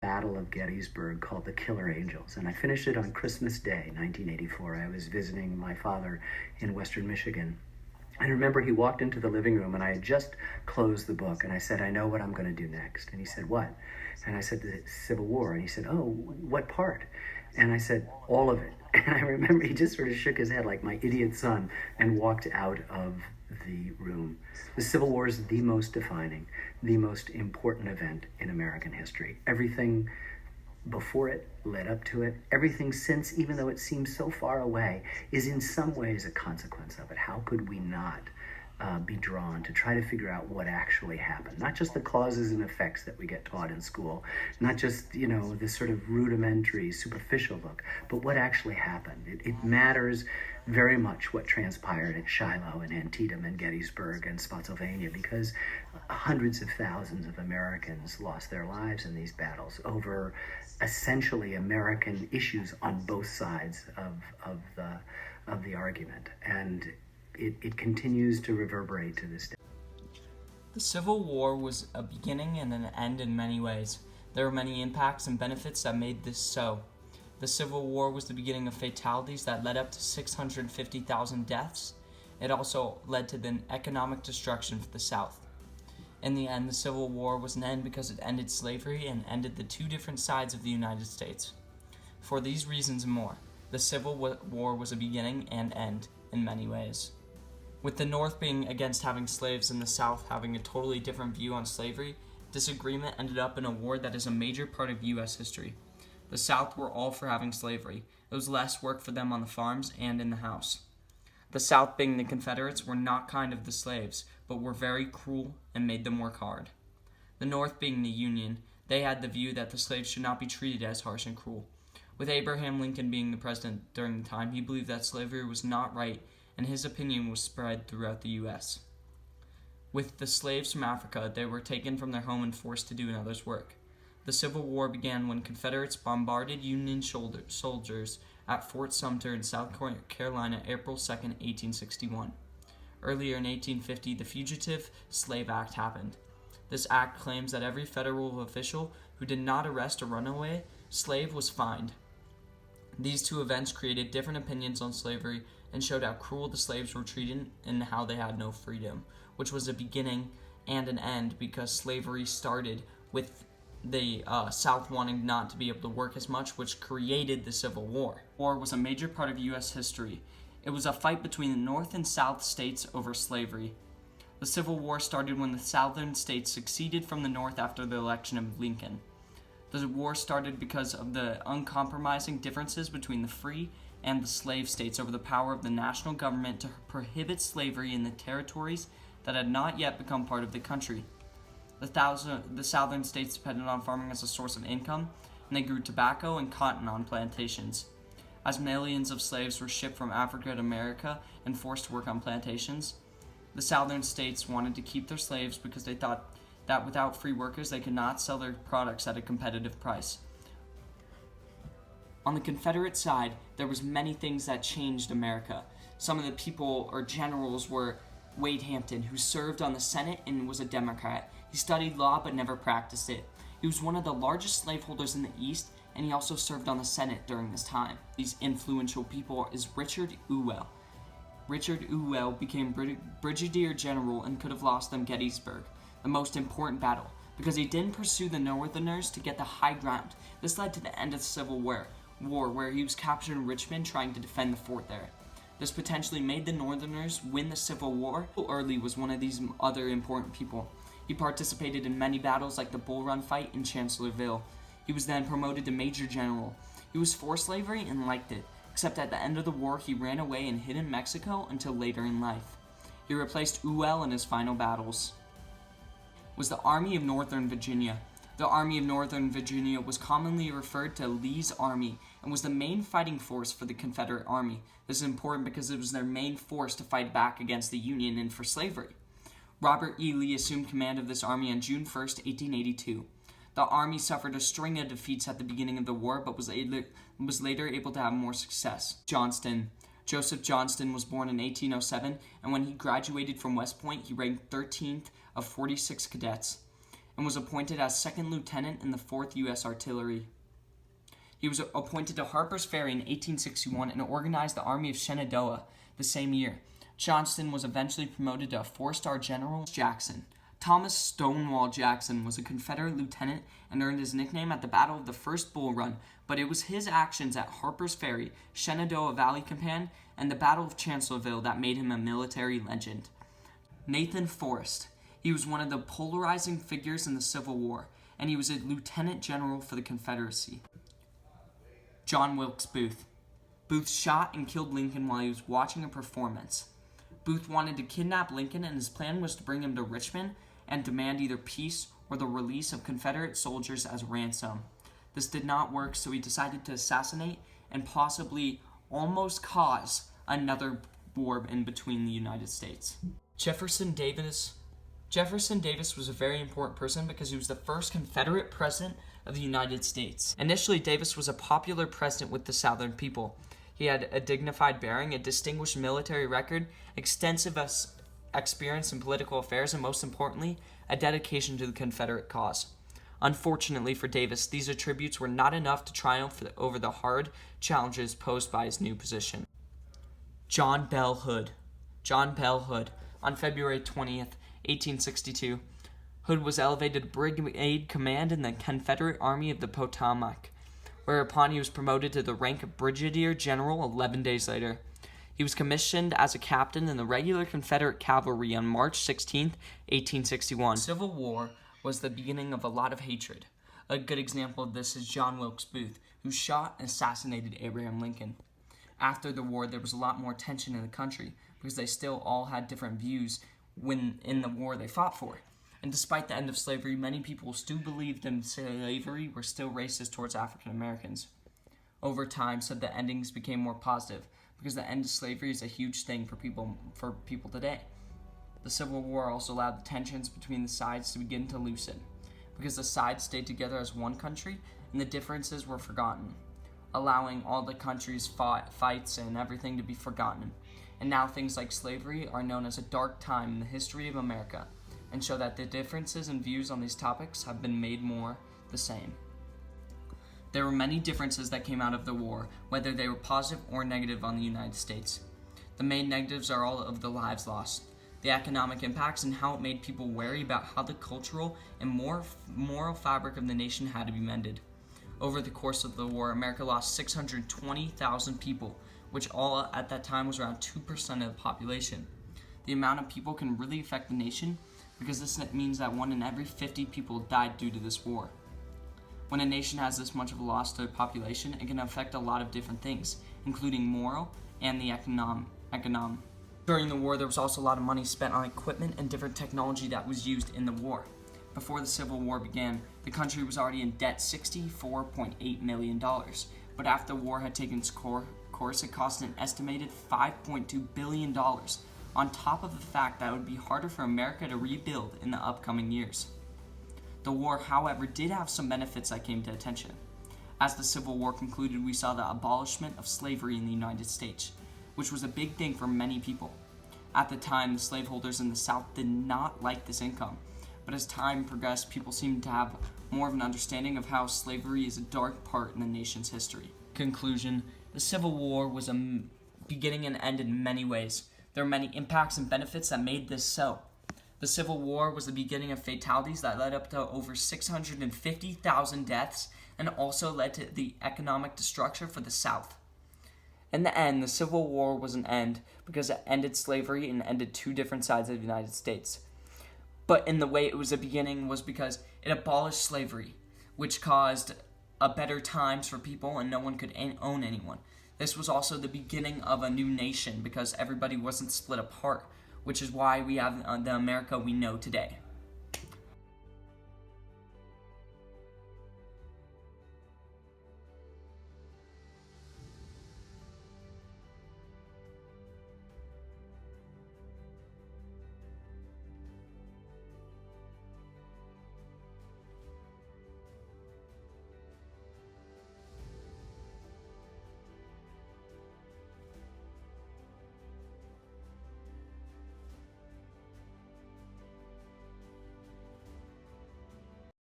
Battle of Gettysburg called The Killer Angels, and I finished it on Christmas Day, 1984. I was visiting my father in Western Michigan. And I remember he walked into the living room and I had just closed the book and I said, I know what I'm going to do next. And he said, what? And I said, the Civil War. And he said, oh, what part? And I said, all of it. And I remember he just sort of shook his head like my idiot son and walked out of the room. The Civil War is the most defining, the most important event in American history. Everything before it led up to it. Everything since, even though it seems so far away, is in some ways a consequence of it. How could we not be drawn to try to figure out what actually happened? Not just the causes and effects that we get taught in school, not just, this sort of rudimentary, superficial look, but what actually happened. It matters very much what transpired at Shiloh and Antietam and Gettysburg and Spotsylvania, because hundreds of thousands of Americans lost their lives in these battles over essentially American issues on both sides of the argument. And it continues to reverberate to this day. The Civil War was a beginning and an end in many ways. There were many impacts and benefits that made this so. The Civil War was the beginning of fatalities that led up to 650,000 deaths. It also led to the economic destruction for the South. In the end, the Civil War was an end because it ended slavery and ended the two different sides of the United States. For these reasons and more, the Civil War was a beginning and end in many ways. With the North being against having slaves and the South having a totally different view on slavery, disagreement ended up in a war that is a major part of U.S. history. The South were all for having slavery. It was less work for them on the farms and in the house. The South, being the Confederates, were not kind of the slaves, but were very cruel and made them work hard. The North, being the Union, they had the view that the slaves should not be treated as harsh and cruel. With Abraham Lincoln being the president during the time, he believed that slavery was not right, and his opinion was spread throughout the U.S. With the slaves from Africa, they were taken from their home and forced to do another's work. The Civil War began when Confederates bombarded Union soldiers at Fort Sumter in South Carolina, April 2, 1861. Earlier in 1850, the Fugitive Slave Act happened. This act claims that every federal official who did not arrest a runaway slave was fined. These two events created different opinions on slavery and showed how cruel the slaves were treated and how they had no freedom, which was a beginning and an end because slavery started with the South wanting not to be able to work as much, which created the Civil War. War was a major part of U.S. history. It was a fight between the North and South states over slavery. The Civil War started when the Southern states seceded from the North after the election of Lincoln. The war started because of the uncompromising differences between the free and the slave states over the power of the national government to prohibit slavery in the territories that had not yet become part of the country. The southern states depended on farming as a source of income, and they grew tobacco and cotton on plantations. As millions of slaves were shipped from Africa to America and forced to work on plantations, the southern states wanted to keep their slaves because they thought that without free workers they could not sell their products at a competitive price. On the Confederate side, there was many things that changed America. Some of the people or generals were Wade Hampton, who served on the Senate and was a Democrat. He studied law but never practiced it. He was one of the largest slaveholders in the East, and he also served on the Senate during this time. These influential people is Richard Ewell. Richard Ewell became Brigadier General and could have lost them Gettysburg, the most important battle, because he didn't pursue the Northerners to get the high ground. This led to the end of the Civil War, where he was captured in Richmond trying to defend the fort there. This potentially made the Northerners win the Civil War. Early was one of these other important people. He participated in many battles like the Bull Run fight in Chancellorsville. He was then promoted to Major General. He was for slavery and liked it, except at the end of the war he ran away and hid in Mexico until later in life. He replaced Ewell in his final battles. Was the Army of Northern Virginia. The Army of Northern Virginia was commonly referred to Lee's Army and was the main fighting force for the Confederate Army. This is important because it was their main force to fight back against the Union and for slavery. Robert E. Lee assumed command of this army on June 1, 1882. The army suffered a string of defeats at the beginning of the war, but was later able to have more success. Johnston. Joseph Johnston was born in 1807, and when he graduated from West Point, he ranked 13th of 46 cadets. and was appointed as second lieutenant in the 4th U.S. Artillery. He was appointed to Harper's Ferry in 1861 and organized the Army of Shenandoah the same year. Johnston was eventually promoted to a 4-star general. Jackson. Thomas Stonewall Jackson was a Confederate lieutenant and earned his nickname at the Battle of the First Bull Run, but it was his actions at Harper's Ferry, Shenandoah Valley Campaign, and the Battle of Chancellorsville that made him a military legend. Nathan Forrest. He was one of the polarizing figures in the Civil War, and he was a lieutenant general for the Confederacy. John Wilkes Booth. Booth shot and killed Lincoln while he was watching a performance. Booth wanted to kidnap Lincoln, and his plan was to bring him to Richmond and demand either peace or the release of Confederate soldiers as ransom. This did not work, so he decided to assassinate and possibly almost cause another war in between the United States. Jefferson Davis was a very important person because he was the first Confederate president of the United States. Initially, Davis was a popular president with the Southern people. He had a dignified bearing, a distinguished military record, extensive experience in political affairs, and most importantly, a dedication to the Confederate cause. Unfortunately for Davis, these attributes were not enough to triumph over the hard challenges posed by his new position. John Bell Hood. On February 20th, 1862, Hood was elevated to brigade command in the Confederate Army of the Potomac, whereupon he was promoted to the rank of brigadier general 11 days later. He was commissioned as a captain in the regular Confederate cavalry on March 16, 1861. The Civil War was the beginning of a lot of hatred. A good example of this is John Wilkes Booth, who shot and assassinated Abraham Lincoln. After the war, there was a lot more tension in the country because they still all had different views when in the war they fought for. And despite the end of slavery, many people still believed in slavery were still racist towards African Americans. Over time, so the endings became more positive because the end of slavery is a huge thing for people today. The Civil War also allowed the tensions between the sides to begin to loosen because the sides stayed together as one country and the differences were forgotten, allowing all the countries' fights and everything to be forgotten. And now things like slavery are known as a dark time in the history of America and show that the differences in views on these topics have been made more the same. There were many differences that came out of the war, whether they were positive or negative on the United States. The main negatives are all of the lives lost, the economic impacts, and how it made people wary about how the cultural and moral fabric of the nation had to be mended. Over the course of the war, America lost 620,000 people, which all at that time was around 2% of the population. The amount of people can really affect the nation because this means that 1 in every 50 people died due to this war. When a nation has this much of a loss to their population, it can affect a lot of different things, including moral and the economic. During the war, there was also a lot of money spent on equipment and different technology that was used in the war. Before the Civil War began, the country was already in debt $64.8 million, but after the war had taken its course, it cost an estimated $5.2 billion, on top of the fact that it would be harder for America to rebuild in the upcoming years. The war, however, did have some benefits that came to attention. As the Civil War concluded, we saw the abolishment of slavery in the United States, which was a big thing for many people. At the time, the slaveholders in the South did not like this income, but as time progressed, people seemed to have more of an understanding of how slavery is a dark part in the nation's history. Conclusion: the Civil War was a beginning and end in many ways. There are many impacts and benefits that made this so. The Civil War was the beginning of fatalities that led up to over 650,000 deaths and also led to the economic destruction for the South. In the end, the Civil War was an end because it ended slavery and ended two different sides of the United States. But in the way it was a beginning was because it abolished slavery, which caused a better times for people and no one could own anyone. This was also the beginning of a new nation because everybody wasn't split apart, which is why we have the America we know today.